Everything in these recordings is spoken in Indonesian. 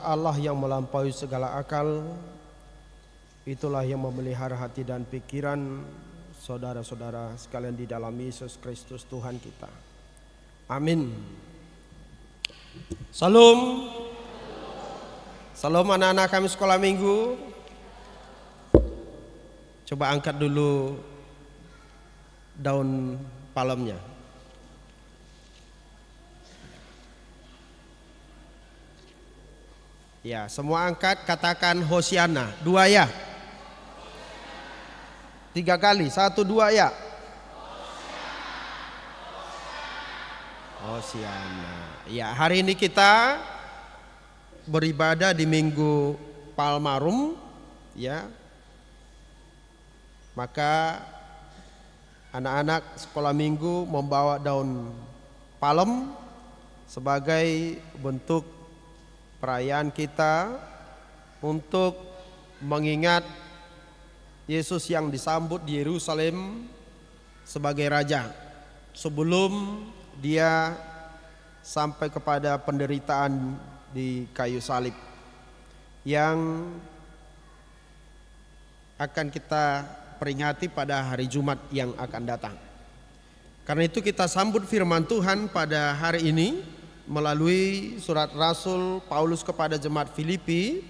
Allah yang melampaui segala akal, itulah yang memelihara hati dan pikiran saudara-saudara sekalian di dalam Yesus Kristus Tuhan kita. Amin. Salam. Salam anak-anak kami sekolah minggu. Coba angkat dulu daun palmnya. Ya, semua angkat, katakan Hosiana. 2 ya. 3 kali. 1, 2 ya. Hosiana. Ya, hari ini kita beribadah di Minggu Palmarum, ya. Maka anak-anak sekolah minggu membawa daun palem sebagai bentuk perayaan kita untuk mengingat Yesus yang disambut di Yerusalem sebagai raja sebelum dia sampai kepada penderitaan di kayu salib yang akan kita peringati pada hari Jumat yang akan datang. Karena itu kita sambut firman Tuhan pada hari ini melalui surat Rasul Paulus kepada jemaat Filipi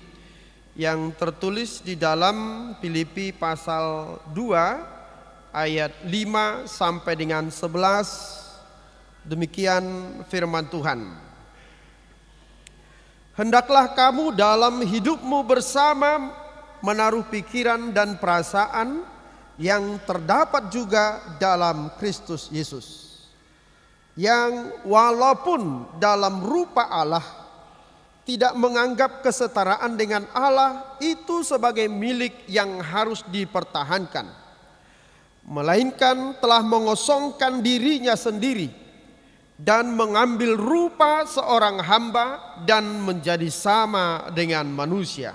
yang tertulis di dalam Filipi pasal 2 ayat 5 sampai dengan 11. Demikian firman Tuhan. Hendaklah kamu dalam hidupmu bersama menaruh pikiran dan perasaan yang terdapat juga dalam Kristus Yesus, yang walaupun dalam rupa Allah tidak menganggap kesetaraan dengan Allah itu sebagai milik yang harus dipertahankan, melainkan telah mengosongkan dirinya sendiri dan mengambil rupa seorang hamba dan menjadi sama dengan manusia.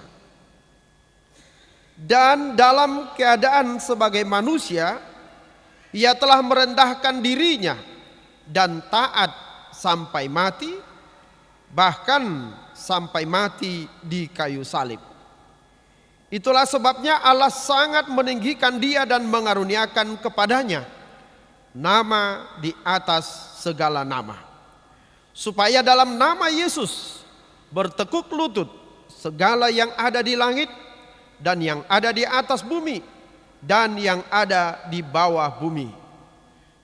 Dan dalam keadaan sebagai manusia, ia telah merendahkan dirinya dan taat sampai mati, bahkan sampai mati di kayu salib. Itulah sebabnya Allah sangat meninggikan dia dan mengaruniakan kepadanya nama di atas segala nama, supaya dalam nama Yesus bertekuk lutut segala yang ada di langit dan yang ada di atas bumi dan yang ada di bawah bumi,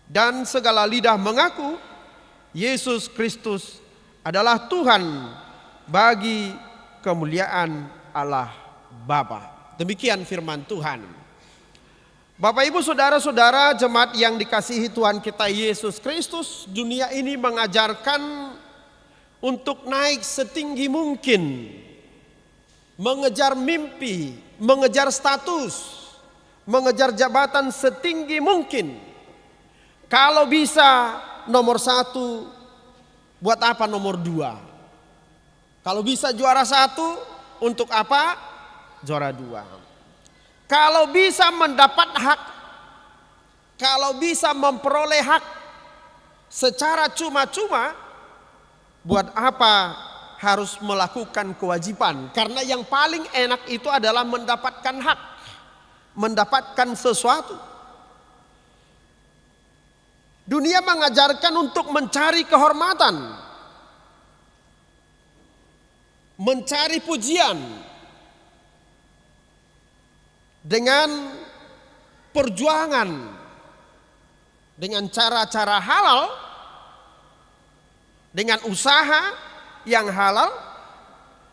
dan segala lidah mengaku Yesus Kristus adalah Tuhan bagi kemuliaan Allah Bapa. Demikian firman Tuhan. Bapak Ibu saudara-saudara jemaat yang dikasihi Tuhan kita Yesus Kristus, dunia ini mengajarkan untuk naik setinggi mungkin, mengejar mimpi, mengejar status, mengejar jabatan setinggi mungkin. Kalau bisa nomor 1, buat apa nomor 2? Kalau bisa juara 1, untuk apa juara 2? Kalau bisa mendapat hak, kalau bisa memperoleh hak secara cuma-cuma, buat apa harus melakukan kewajiban? Karena yang paling enak itu adalah mendapatkan hak, mendapatkan sesuatu. Dunia mengajarkan untuk mencari kehormatan, mencari pujian dengan perjuangan, dengan cara-cara halal, dengan usaha yang halal,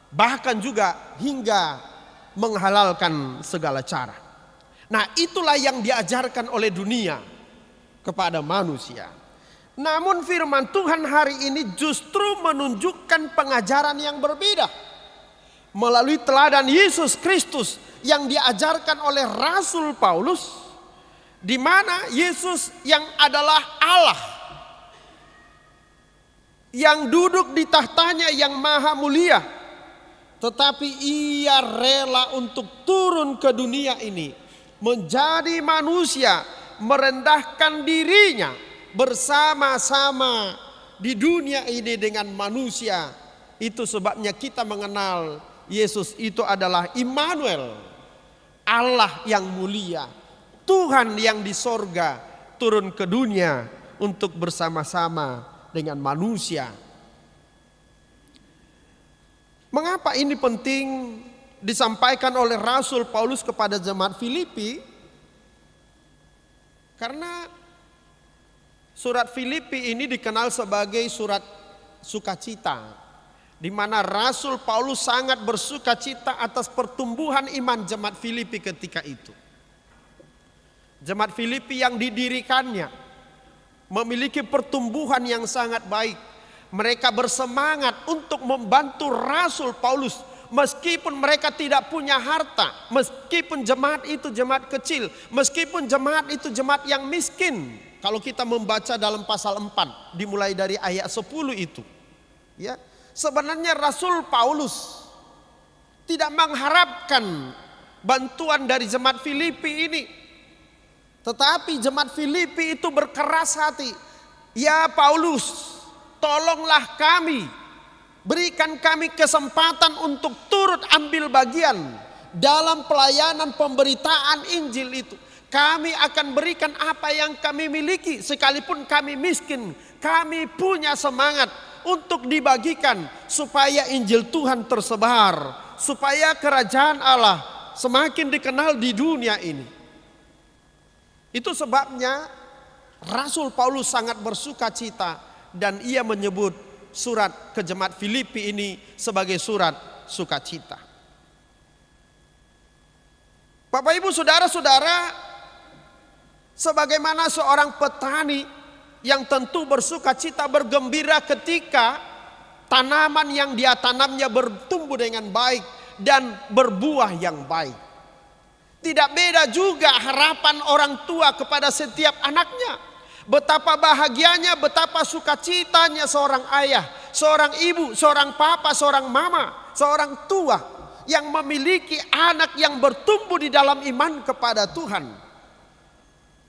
bahkan juga hingga menghalalkan segala cara. Nah, itulah yang diajarkan oleh dunia kepada manusia. Namun firman Tuhan hari ini justru menunjukkan pengajaran yang berbeda melalui teladan Yesus Kristus yang diajarkan oleh Rasul Paulus, di mana Yesus yang adalah Allah, yang duduk di tahtanya yang maha mulia, tetapi ia rela untuk turun ke dunia ini menjadi manusia, merendahkan dirinya bersama-sama di dunia ini dengan manusia Itu sebabnya kita mengenal Yesus itu adalah Immanuel, Allah yang mulia, Tuhan yang di sorga turun ke dunia untuk bersama-sama dengan manusia. Mengapa ini penting disampaikan oleh Rasul Paulus kepada jemaat Filipi? Karena surat Filipi ini dikenal sebagai surat sukacita, di mana Rasul Paulus sangat bersukacita atas pertumbuhan iman jemaat Filipi ketika itu. Jemaat Filipi yang didirikannya memiliki pertumbuhan yang sangat baik. Mereka bersemangat untuk membantu Rasul Paulus meskipun mereka tidak punya harta, meskipun jemaat itu jemaat kecil, meskipun jemaat itu jemaat yang miskin. Kalau kita membaca dalam pasal 4 dimulai dari ayat 10 itu, ya, sebenarnya Rasul Paulus tidak mengharapkan bantuan dari jemaat Filipi ini. Tetapi jemaat Filipi itu berkeras hati. Ya Paulus, tolonglah kami, berikan kami kesempatan untuk turut ambil bagian dalam pelayanan pemberitaan Injil itu. Kami akan berikan apa yang kami miliki, sekalipun kami miskin. Kami punya semangat untuk dibagikan supaya Injil Tuhan tersebar, supaya kerajaan Allah semakin dikenal di dunia ini. Itu sebabnya Rasul Paulus sangat bersukacita dan ia menyebut surat ke jemaat Filipi ini sebagai surat sukacita. Bapak Ibu saudara-saudara, sebagaimana seorang petani yang tentu bersukacita bergembira ketika tanaman yang dia tanamnya bertumbuh dengan baik dan berbuah yang baik. Tidak beda juga harapan orang tua kepada setiap anaknya. Betapa bahagianya, betapa sukacitanya seorang ayah, seorang ibu, seorang papa, seorang mama, seorang tua yang memiliki anak yang bertumbuh di dalam iman kepada Tuhan.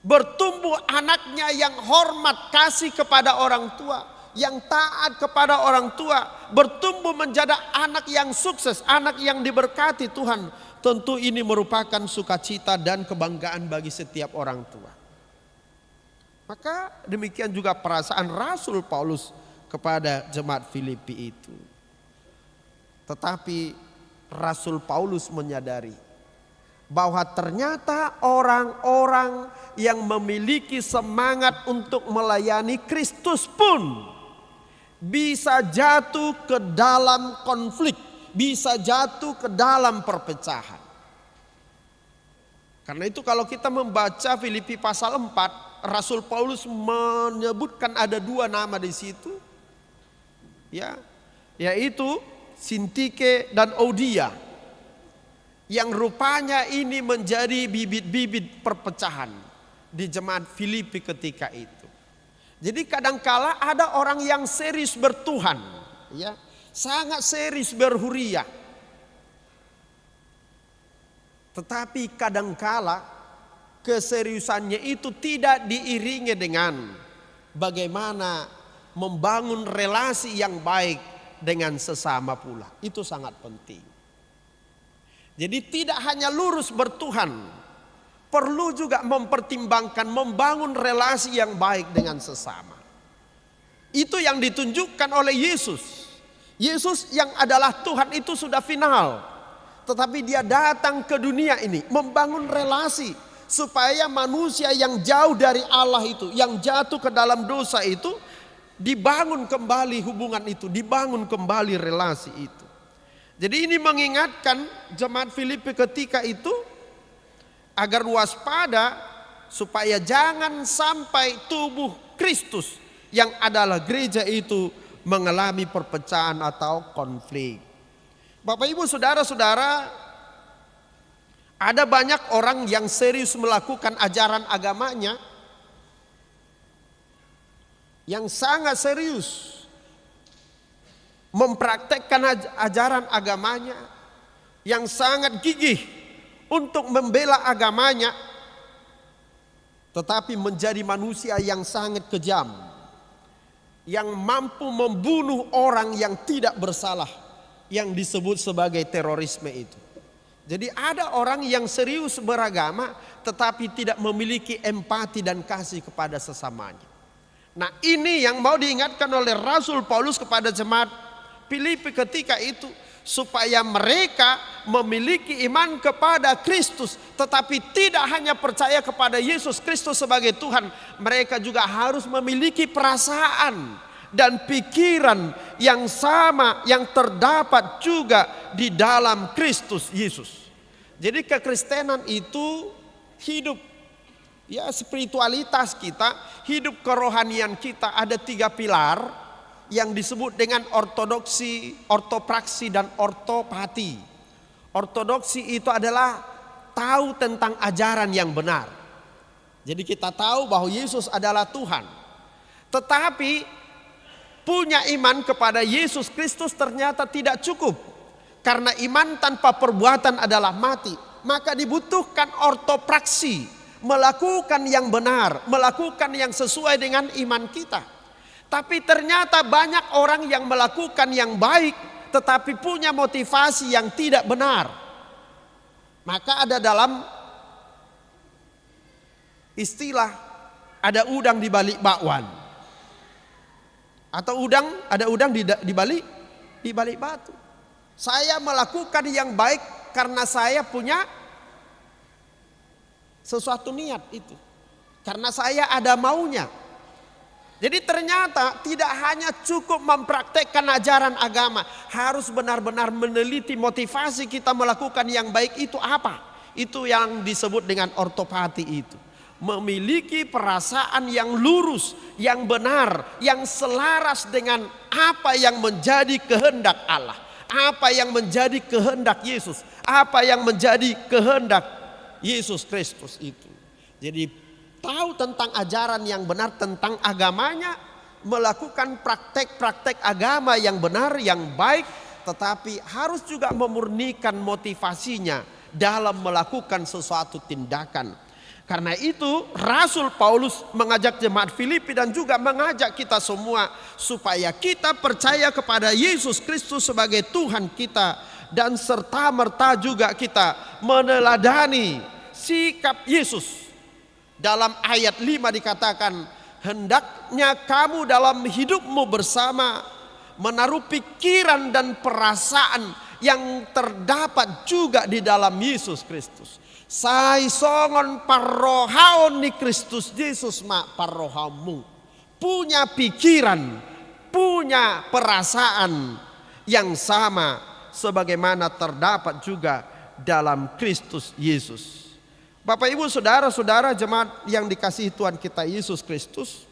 Bertumbuh anaknya yang hormat kasih kepada orang tua, yang taat kepada orang tua, bertumbuh menjadi anak yang sukses, anak yang diberkati Tuhan. Tentu ini merupakan sukacita dan kebanggaan bagi setiap orang tua. Maka demikian juga perasaan Rasul Paulus kepada jemaat Filipi itu. Tetapi Rasul Paulus menyadari bahwa ternyata orang-orang yang memiliki semangat untuk melayani Kristus pun bisa jatuh ke dalam konflik, bisa jatuh ke dalam perpecahan. Karena itu kalau kita membaca Filipi pasal 4, Rasul Paulus menyebutkan ada dua nama di situ, ya, yaitu Sintike dan Euodia, yang rupanya ini menjadi bibit-bibit perpecahan di jemaat Filipi ketika itu. Jadi kadangkala ada orang yang serius bertuhan, ya, sangat serius berhuria. Tetapi kadangkala keseriusannya itu tidak diiringi dengan bagaimana membangun relasi yang baik dengan sesama pula. Itu sangat penting. Jadi tidak hanya lurus bertuhan, perlu juga mempertimbangkan membangun relasi yang baik dengan sesama. Itu yang ditunjukkan oleh Yesus. Yesus yang adalah Tuhan itu sudah final. Tetapi dia datang ke dunia ini membangun relasi supaya manusia yang jauh dari Allah itu, yang jatuh ke dalam dosa itu, dibangun kembali hubungan itu, dibangun kembali relasi itu. Jadi ini mengingatkan jemaat Filipi ketika itu agar waspada supaya jangan sampai tubuh Kristus yang adalah gereja itu mengalami perpecahan atau konflik. Bapak Ibu saudara-saudara, ada banyak orang yang serius melakukan ajaran agamanya, yang sangat serius mempraktekkan ajaran agamanya, yang sangat gigih untuk membela agamanya, tetapi menjadi manusia yang sangat kejam, yang mampu membunuh orang yang tidak bersalah, yang disebut sebagai terorisme itu. Jadi ada orang yang serius beragama tetapi tidak memiliki empati dan kasih kepada sesamanya. Nah, ini yang mau diingatkan oleh Rasul Paulus kepada jemaat Filipi ketika itu, supaya mereka memiliki iman kepada Kristus, tetapi tidak hanya percaya kepada Yesus Kristus sebagai Tuhan, mereka juga harus memiliki perasaan dan pikiran yang sama yang terdapat juga di dalam Kristus Yesus. Jadi kekristenan itu hidup, ya, spiritualitas kita, hidup kerohanian kita ada 3 pilar yang disebut dengan ortodoksi, ortopraksi, dan ortopati. Ortodoksi itu adalah tahu tentang ajaran yang benar. Jadi kita tahu bahwa Yesus adalah Tuhan. Tetapi punya iman kepada Yesus Kristus ternyata tidak cukup. Karena iman tanpa perbuatan adalah mati. Maka dibutuhkan ortopraksi, melakukan yang benar, melakukan yang sesuai dengan iman kita. Tapi ternyata banyak orang yang melakukan yang baik tetapi punya motivasi yang tidak benar. Maka ada dalam istilah, ada udang di balik bakwan. Atau ada udang di balik batu. Saya melakukan yang baik karena saya punya sesuatu niat itu. Karena saya ada maunya. Jadi ternyata tidak hanya cukup mempraktekkan ajaran agama, harus benar-benar meneliti motivasi kita melakukan yang baik itu apa. Itu yang disebut dengan ortopati itu. Memiliki perasaan yang lurus, yang benar, yang selaras dengan apa yang menjadi kehendak Allah. Apa yang menjadi kehendak Yesus, apa yang menjadi kehendak Yesus Kristus itu. Jadi tahu tentang ajaran yang benar tentang agamanya, melakukan praktek-praktek agama yang benar, yang baik, tetapi harus juga memurnikan motivasinya dalam melakukan sesuatu tindakan. Karena itu Rasul Paulus mengajak jemaat Filipi dan juga mengajak kita semua supaya kita percaya kepada Yesus Kristus sebagai Tuhan kita, dan serta-merta juga kita meneladani sikap Yesus. Dalam ayat 5 dikatakan, hendaknya kamu dalam hidupmu bersama menaruh pikiran dan perasaan yang terdapat juga di dalam Yesus Kristus. Sai songon parrohaon ni Kristus Yesus ma parrohamu. Punya pikiran, punya perasaan yang sama sebagaimana terdapat juga dalam Kristus Yesus. Bapak Ibu saudara-saudara jemaat yang dikasihi Tuhan kita Yesus Kristus,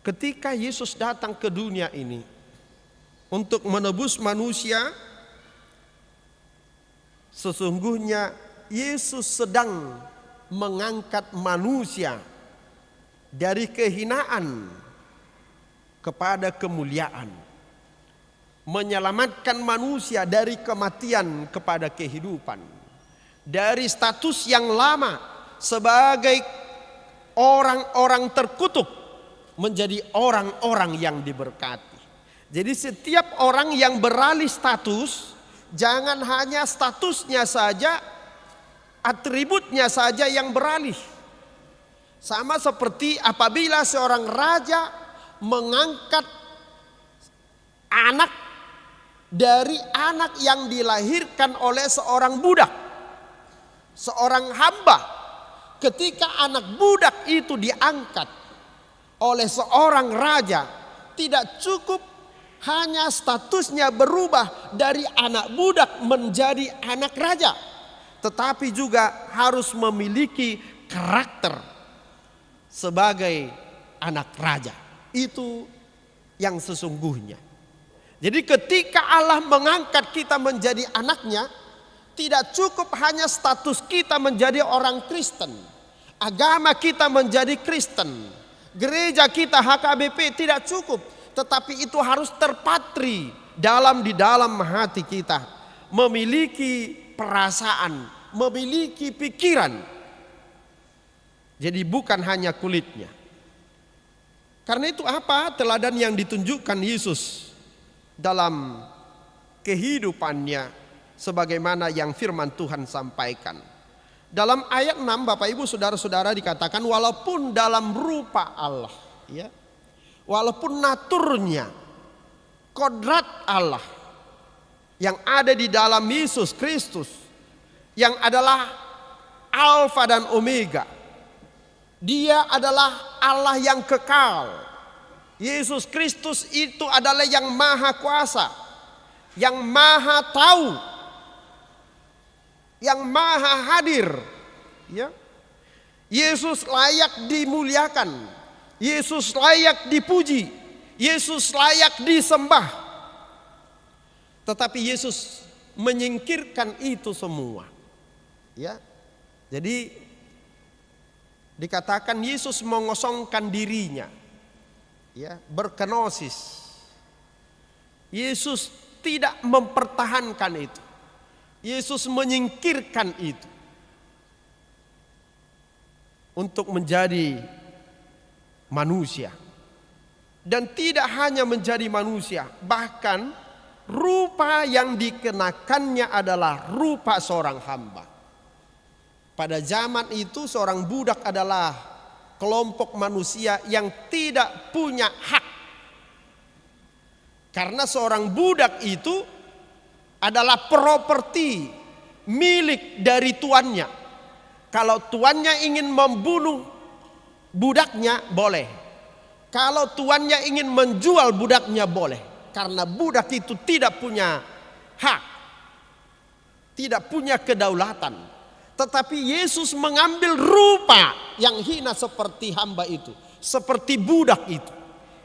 ketika Yesus datang ke dunia ini untuk menebus manusia, sesungguhnya Yesus sedang mengangkat manusia dari kehinaan kepada kemuliaan. Menyelamatkan manusia dari kematian kepada kehidupan. Dari status yang lama sebagai orang-orang terkutuk menjadi orang-orang yang diberkati. Jadi setiap orang yang beralih status, jangan hanya statusnya saja, atributnya saja yang beralih. Sama seperti apabila seorang raja mengangkat anak dari anak yang dilahirkan oleh seorang budak, seorang hamba. Ketika anak budak itu diangkat oleh seorang raja, tidak cukup hanya statusnya berubah dari anak budak menjadi anak raja, tetapi juga harus memiliki karakter sebagai anak raja. Itu yang sesungguhnya. Jadi ketika Allah mengangkat kita menjadi anaknya, tidak cukup hanya status kita menjadi orang Kristen, agama kita menjadi Kristen, gereja kita HKBP tidak cukup, tetapi itu harus terpatri di dalam hati kita, memiliki perasaan, memiliki pikiran Jadi bukan hanya kulitnya. Karena itu apa teladan yang ditunjukkan Yesus dalam kehidupannya sebagaimana yang firman Tuhan sampaikan. Dalam ayat 6 Bapak Ibu Saudara-saudara dikatakan walaupun dalam rupa Allah, ya, walaupun naturnya, kodrat Allah yang ada di dalam Yesus Kristus, yang adalah Alfa dan Omega, Dia adalah Allah yang kekal. Yesus Kristus itu adalah yang maha kuasa, yang maha tahu, yang maha hadir, ya. Yesus layak dimuliakan, Yesus layak dipuji, Yesus layak disembah. Tetapi Yesus menyingkirkan itu semua, ya. Jadi dikatakan Yesus mengosongkan dirinya, ya, berkenosis. Yesus tidak mempertahankan itu. Yesus menyingkirkan itu untuk menjadi manusia. Dan tidak hanya menjadi manusia, bahkan rupa yang dikenakannya adalah rupa seorang hamba. Pada zaman itu seorang budak adalah kelompok manusia yang tidak punya hak. Karena seorang budak itu adalah properti milik dari tuannya. Kalau tuannya ingin membunuh budaknya boleh. Kalau tuannya ingin menjual budaknya boleh. Karena budak itu tidak punya hak, tidak punya kedaulatan. Tetapi Yesus mengambil rupa yang hina seperti hamba itu, seperti budak itu.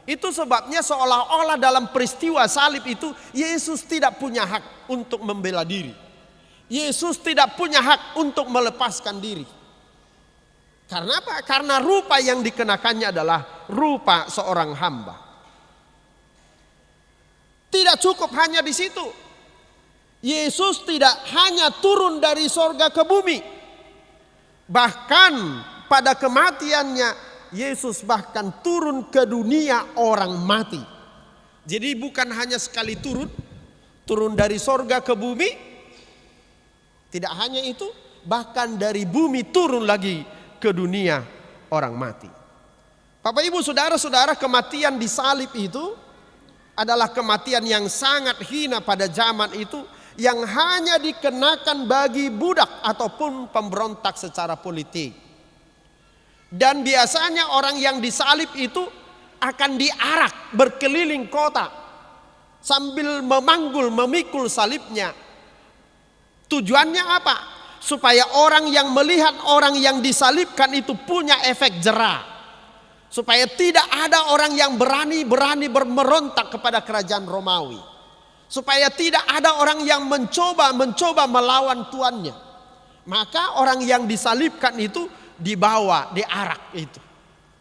Itu sebabnya seolah-olah dalam peristiwa salib itu Yesus tidak punya hak untuk membela diri. Yesus tidak punya hak untuk melepaskan diri. Karena apa? Karena rupa yang dikenakannya adalah rupa seorang hamba. Tidak cukup hanya di situ. Yesus tidak hanya turun dari sorga ke bumi. Bahkan pada kematiannya Yesus bahkan turun ke dunia orang mati. Jadi bukan hanya sekali turun dari sorga ke bumi. Tidak hanya itu, bahkan dari bumi turun lagi ke dunia orang mati. Bapak Ibu Saudara-saudara, kematian di salib itu adalah kematian yang sangat hina pada zaman itu, yang hanya dikenakan bagi budak ataupun pemberontak secara politik. Dan biasanya orang yang disalib itu akan diarak berkeliling kota sambil memanggul, memikul salibnya. Tujuannya apa? Supaya orang yang melihat orang yang disalibkan itu punya efek jera. Supaya tidak ada orang yang berani merontak kepada kerajaan Romawi. Supaya tidak ada orang yang mencoba melawan tuannya. Maka orang yang disalibkan itu dibawa, diarak itu.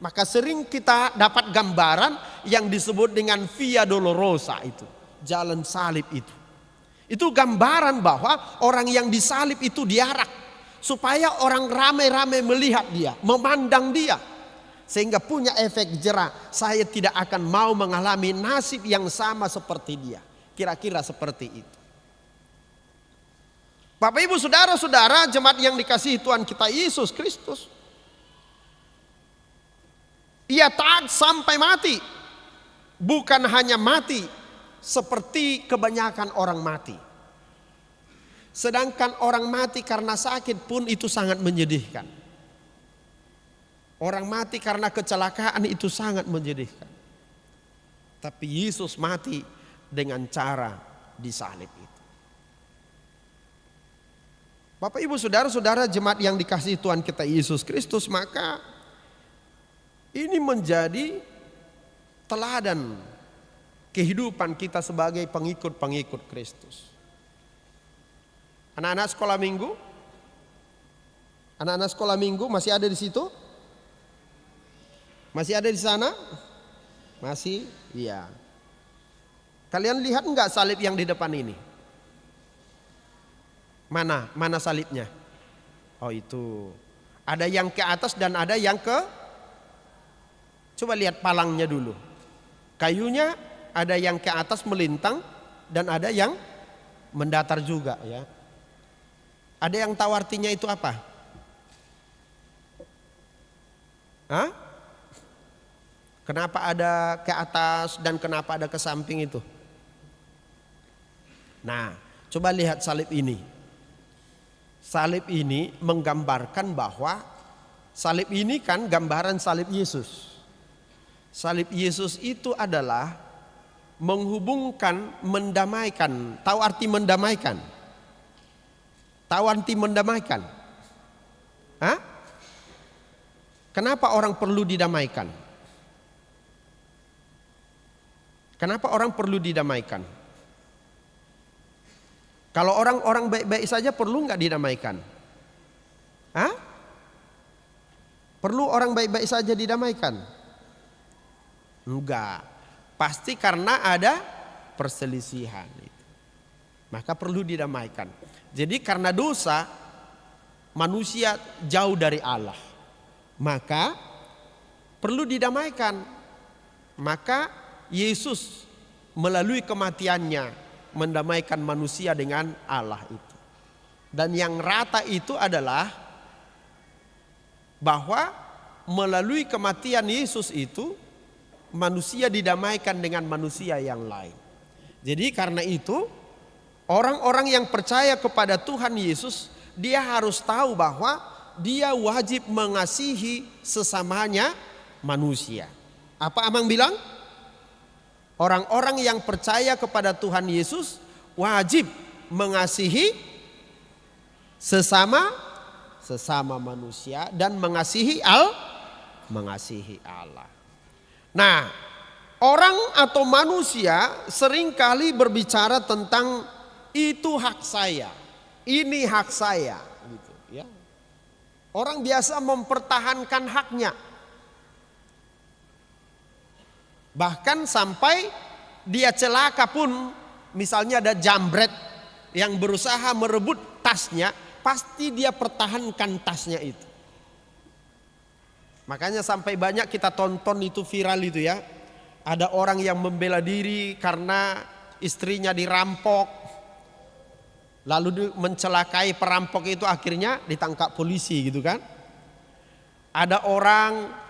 Maka sering kita dapat gambaran yang disebut dengan Via Dolorosa itu, jalan salib itu. Itu gambaran bahwa orang yang disalib itu diarak supaya orang ramai-ramai melihat dia, memandang dia, sehingga punya efek jera. Saya tidak akan mau mengalami nasib yang sama seperti dia. Kira-kira seperti itu. Bapak Ibu Saudara-saudara, jemaat yang dikasihi Tuhan kita Yesus Kristus, Ia taat sampai mati. Bukan hanya mati seperti kebanyakan orang mati. Sedangkan orang mati karena sakit pun itu sangat menyedihkan. Orang mati karena kecelakaan itu sangat menyedihkan. Tapi Yesus mati dengan cara disalib itu. Bapak Ibu Saudara-saudara, jemaat yang dikasihi Tuhan kita Yesus Kristus, maka ini menjadi teladan kehidupan kita sebagai pengikut-pengikut Kristus. Anak-anak sekolah minggu? Anak-anak sekolah minggu masih ada di situ? Masih ada di sana? Masih? Iya. Kalian lihat enggak salib yang di depan ini? Mana salibnya? Oh itu. Ada yang ke atas dan ada yang ke, coba lihat palangnya dulu. Kayunya ada yang ke atas melintang dan ada yang mendatar juga ya. Ada yang tahu artinya itu apa? Hah? Kenapa ada ke atas dan kenapa ada ke samping itu? Nah, coba lihat salib ini. Salib ini menggambarkan bahwa salib ini kan gambaran salib Yesus. Salib Yesus itu adalah menghubungkan, mendamaikan. Tahu arti mendamaikan? Tahu arti mendamaikan? Hah? Kenapa orang perlu didamaikan? Kenapa orang perlu didamaikan? Kalau orang-orang baik-baik saja perlu nggak didamaikan? Hah? Perlu orang baik-baik saja didamaikan? Enggak. Pasti karena ada perselisihan. Maka perlu didamaikan. Jadi karena dosa manusia jauh dari Allah. Maka perlu didamaikan. Maka Yesus melalui kematiannya mendamaikan manusia dengan Allah itu. Dan yang rata itu adalah bahwa melalui kematian Yesus itu manusia didamaikan dengan manusia yang lain. Jadi karena itu orang-orang yang percaya kepada Tuhan Yesus, dia harus tahu bahwa dia wajib mengasihi sesamanya manusia. Apa Amang bilang? Orang-orang yang percaya kepada Tuhan Yesus wajib mengasihi sesama manusia dan mengasihi Allah. Nah, orang atau manusia seringkali berbicara tentang itu hak saya, ini hak saya, gitu ya. Orang biasa mempertahankan haknya. Bahkan sampai dia celaka pun, misalnya ada jambret yang berusaha merebut tasnya, pasti dia pertahankan tasnya itu. Makanya sampai banyak kita tonton itu viral itu ya. Ada orang yang membela diri karena istrinya dirampok. Lalu mencelakai perampok itu, akhirnya ditangkap polisi gitu kan. Ada orang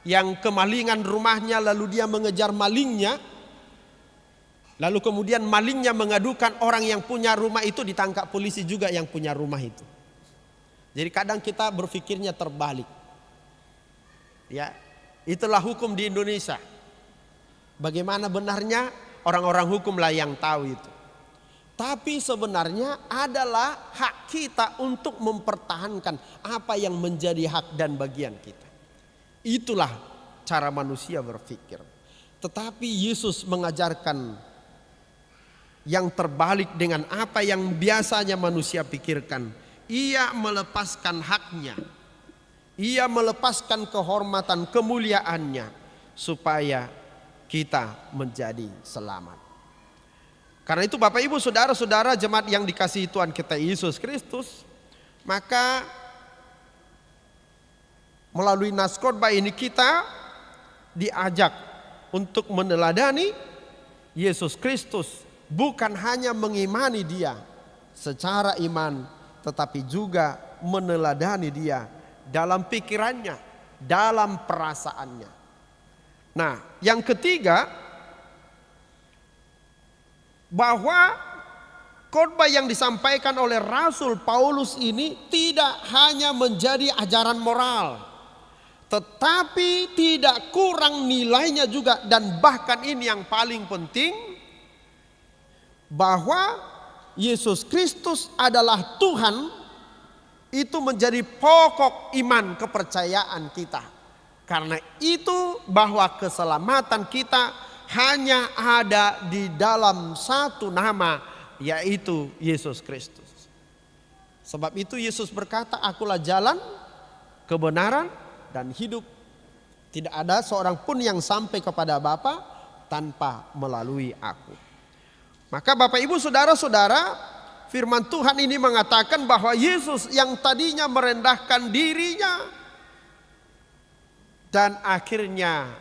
yang kemalingan rumahnya lalu dia mengejar malingnya. Lalu kemudian malingnya mengadukan orang yang punya rumah itu, ditangkap polisi juga yang punya rumah itu. Jadi kadang kita berpikirnya terbalik. Ya, itulah hukum di Indonesia. Bagaimana benarnya orang-orang hukumlah yang tahu itu. Tapi sebenarnya adalah hak kita untuk mempertahankan apa yang menjadi hak dan bagian kita. Itulah cara manusia berpikir. Tetapi Yesus mengajarkan yang terbalik dengan apa yang biasanya manusia pikirkan. Ia melepaskan haknya. Ia melepaskan kehormatan, kemuliaannya, supaya kita menjadi selamat. Karena itu Bapak Ibu saudara-saudara jemaat yang dikasihi Tuhan kita Yesus Kristus, maka melalui nas khotbah ini kita diajak untuk meneladani Yesus Kristus, bukan hanya mengimani Dia secara iman, tetapi juga meneladani Dia dalam pikirannya, dalam perasaannya. Nah, yang ketiga, bahwa khotbah yang disampaikan oleh Rasul Paulus ini tidak hanya menjadi ajaran moral, tetapi tidak kurang nilainya juga. Dan bahkan ini yang paling penting, bahwa Yesus Kristus adalah Tuhan, itu menjadi pokok iman kepercayaan kita. Karena itu bahwa keselamatan kita hanya ada di dalam satu nama, yaitu Yesus Kristus. Sebab itu Yesus berkata, akulah jalan, kebenaran, dan hidup. Tidak ada seorang pun yang sampai kepada Bapa tanpa melalui aku. Maka Bapak Ibu saudara-saudara, firman Tuhan ini mengatakan bahwa Yesus yang tadinya merendahkan dirinya dan akhirnya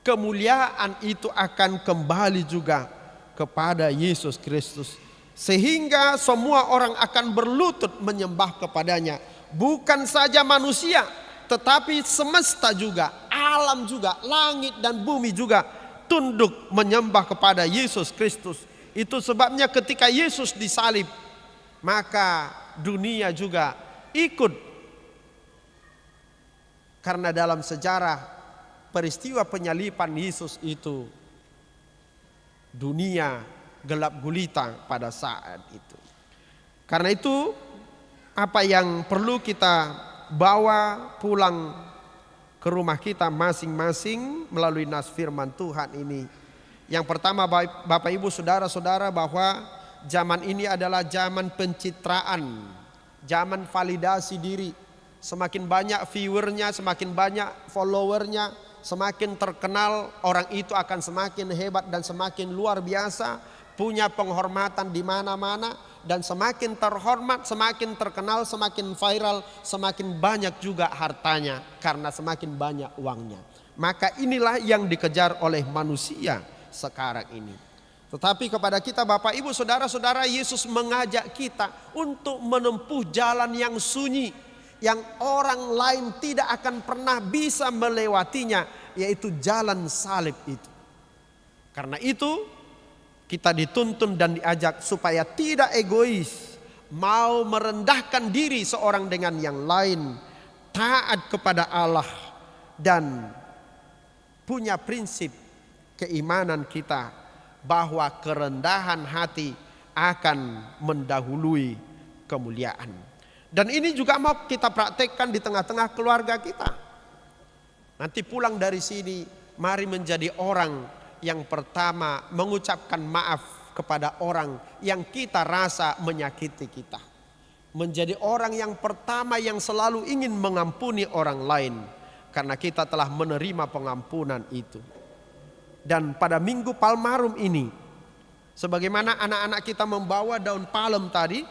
kemuliaan itu akan kembali juga kepada Yesus Kristus. Sehingga semua orang akan berlutut menyembah kepadanya. Bukan saja manusia, tetapi semesta juga, alam juga, langit dan bumi juga tunduk menyembah kepada Yesus Kristus. Itu sebabnya ketika Yesus disalib, maka dunia juga ikut. Karena dalam sejarah peristiwa penyaliban Yesus itu, dunia gelap gulita pada saat itu. Karena itu apa yang perlu kita bawa pulang ke rumah kita masing-masing melalui nas firman Tuhan ini. Yang pertama Bapak Ibu Saudara-saudara, bahwa zaman ini adalah zaman pencitraan, zaman validasi diri. Semakin banyak viewernya, semakin banyak followernya, semakin terkenal, orang itu akan semakin hebat dan semakin luar biasa, punya penghormatan di mana-mana, dan semakin terhormat, semakin terkenal, semakin viral, semakin banyak juga hartanya karena semakin banyak uangnya. Maka inilah yang dikejar oleh manusia sekarang ini. Tetapi kepada kita Bapak Ibu Saudara-saudara, Yesus mengajak kita untuk menempuh jalan yang sunyi, yang orang lain tidak akan pernah bisa melewatinya, yaitu jalan salib itu. Karena itu kita dituntun dan diajak supaya tidak egois, mau merendahkan diri seorang dengan yang lain, taat kepada Allah, dan punya prinsip keimanan kita bahwa kerendahan hati akan mendahului kemuliaan. Dan ini juga mau kita praktekkan di tengah-tengah keluarga kita. Nanti pulang dari sini, mari menjadi orang yang pertama mengucapkan maaf kepada orang yang kita rasa menyakiti kita. Menjadi orang yang pertama yang selalu ingin mengampuni orang lain, karena kita telah menerima pengampunan itu. Dan pada Minggu Palmarum ini, sebagaimana anak-anak kita membawa daun palem tadi,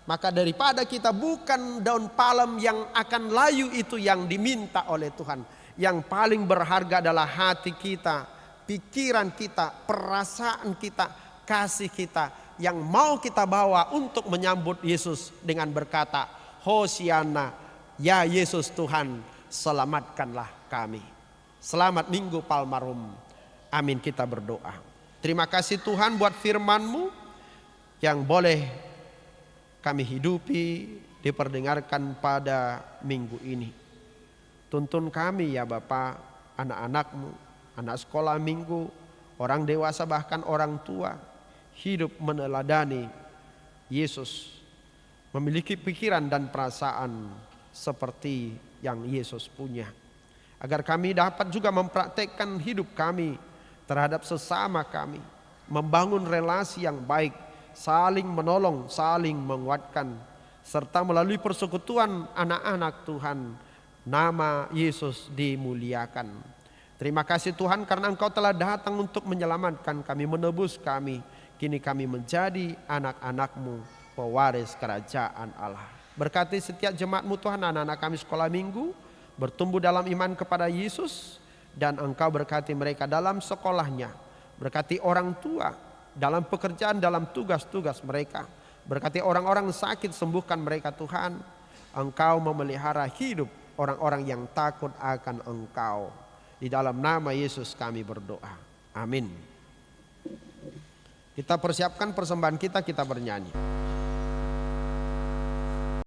maka daripada kita bukan daun palem yang akan layu itu yang diminta oleh Tuhan. Yang paling berharga adalah hati kita, pikiran kita, perasaan kita, kasih kita, yang mau kita bawa untuk menyambut Yesus dengan berkata, Hosiana, ya Yesus Tuhan, selamatkanlah kami. Selamat Minggu Palmarum. Amin, kita berdoa. Terima kasih Tuhan buat firman-Mu yang boleh kami hidupi, diperdengarkan pada minggu ini. Tuntun kami ya Bapa, anak-anak-Mu, anak sekolah minggu, orang dewasa bahkan orang tua, hidup meneladani Yesus, memiliki pikiran dan perasaan seperti yang Yesus punya. Agar kami dapat juga mempraktekkan hidup kami terhadap sesama kami, membangun relasi yang baik, saling menolong, saling menguatkan, serta melalui persekutuan anak-anak Tuhan, nama Yesus dimuliakan. Terima kasih Tuhan karena Engkau telah datang untuk menyelamatkan kami, menebus kami. Kini kami menjadi anak-anak-Mu, pewaris kerajaan Allah. Berkati setiap jemaat-Mu Tuhan, anak-anak kami sekolah minggu bertumbuh dalam iman kepada Yesus, dan Engkau berkati mereka dalam sekolahnya. Berkati orang tua dalam pekerjaan, dalam tugas-tugas mereka. Berkati orang-orang sakit, sembuhkan mereka Tuhan. Engkau memelihara hidup orang-orang yang takut akan Engkau. Di dalam nama Yesus kami berdoa. Amin. Kita persiapkan persembahan kita bernyanyi.